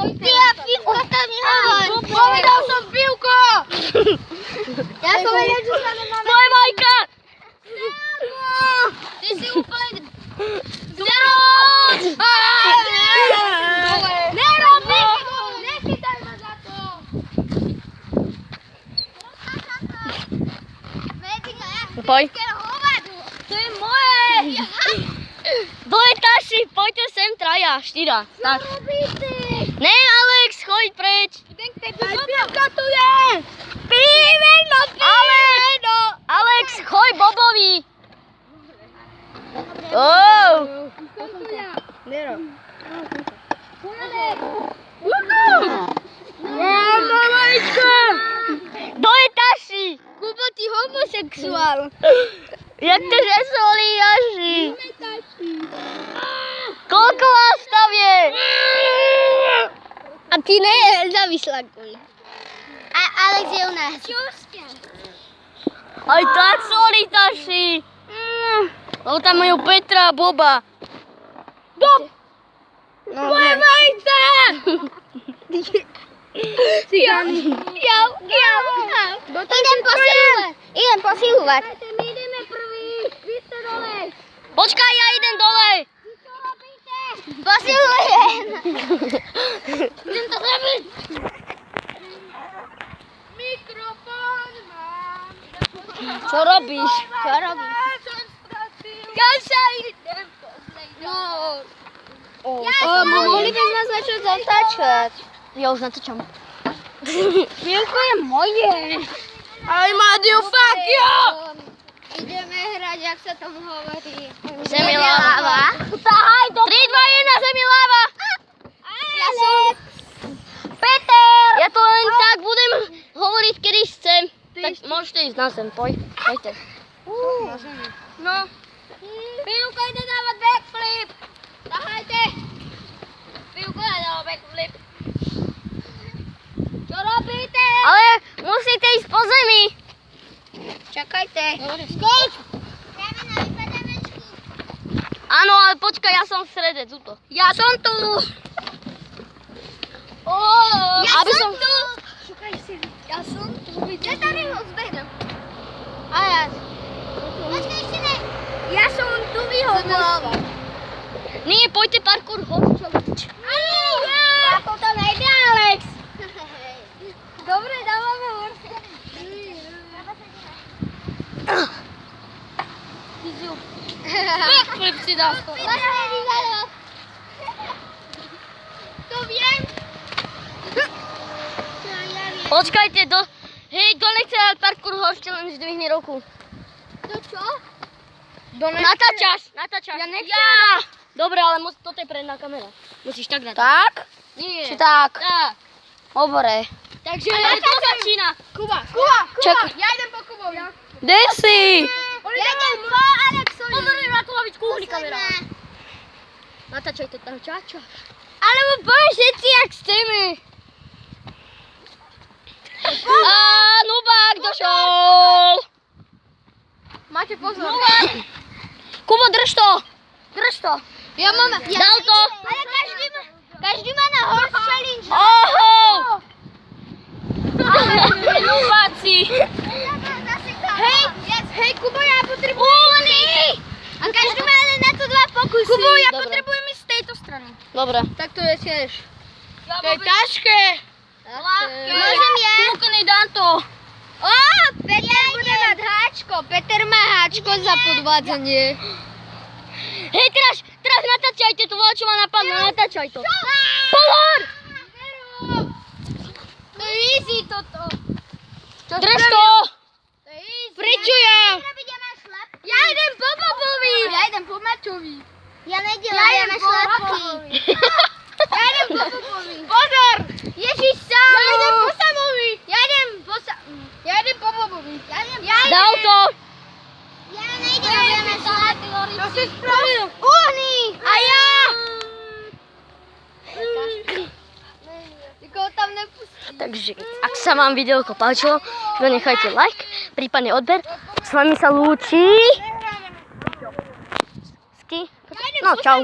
Ty a pivko tam nehovor. Povedal som pivko! Ja som vedel, že sa nemáme. Moje Majka! Ty si úplne... Zeroc! Nerob! Nechytaj ma za to. Poj. To je moje. Dole taši, poďte sem, traja, štyra. Tak. Ne, Alex, choď preč. Pivka tu je. Piveno, piveno. Alex, choď Bobovi. Oh. Nero. Dole taši. Kubo, ty homosexuál. Jak to, že soliaši? Koľko vás tam je? A ty nezávislá. A Alex je u nás. Aj tak solitaši. Lebo tam majú Petra a Boba. Moje vajce! Jau. Idem posilovať. My ideme prvý. Vy ste dole. Počkaj, ja idem dole. Posilujem. Idem to zabiť. Mikrofón mám. Čo robíš? Ja sa idem pozrieť. Mohli by sme začať zatáčať. Ja už natáčam. Pivko je moje. Aj Madio, fuck you! Ideme hrať, jak sa tam hovorí. Zemi láva. 3, 2, 1, zemi láva. Ja som Peter! Ja to len tak budem hovoriť, kedy chcem. Tak môžete ísť na zem, poďte. No. Pivko ide dávať backflip. Dávajte. Pivko ide dávať backflip. Čo robíte? Ale musíte ísť po zemi. Čakajte. Skoč. Ideme na vypadavečku. Áno, ale počkaj, ja som v strede, tuto. Ja som tu. Ja som tu. Šukaj si. Ja som tu. Kde tady ho zbehnem? A ja. Počkaj, ešte ne. Ja som tu vyhodol. Nie, poďte parkour, hoďte. Ako to nejde, Alex? Dobre, dávame horšie. Backflip si dal. To viem. Počkajte, hej, kto nechce dať parkour horšie, len zdvihni ruku. To čo? Natáčaš. Ja nechcem. Ja! Dobre, ale toto je predná kamera. Musíš tak natáčať. Tak? Nie. Či tak? Tak. Dobre. Takže to začína. Kuba. Čakaj. Ja idem po Kubovi. Kde si? Ja idem po Alexovi. Pozorím na tú lavičku, uhni kamera. Natáčaj to tam, čača. Alebo povieš všetci, jak chceme. A Nubák došol. Máte pozor. Kubo, drž to. Drž to. Ja mám... Dal to. Ale každý má na horse challenge. Oho. Nubáci. Hej, Kubo, ja potrebujem... A každý má len na to 2 pokusy. Kubo, ja Dobre. potrebujem ísť z tejto strany. Dobre. Tak to je tiež. To je ťažké. Môžem ja? Kúkni, dám to. Ó, Peter bude mať háčko. Peter má háčko za podvádzanie. Hej, teraz natáčajte to, čo ma napadlo, natáčaj to. Pozor! To je easy toto. Drž to. To je easy. Prečo ja? Ja idem po Bobovi. Ja idem po Maťovi. Ja nejdem, Ja ja idem na po šlapky. Ja idem po Bobovi. Pozor! Ježiš, sám. Ja idem po Samovi. Ja idem po Bobovi. Dal to. Ja nejdem, ja na šlapky. To si spravil. Uhni. A ja. Nikoho tam nepustí. Takže ak sa vám videoko páčilo, nechajte like, prípadne odber. S vami sa lúči. No, čau.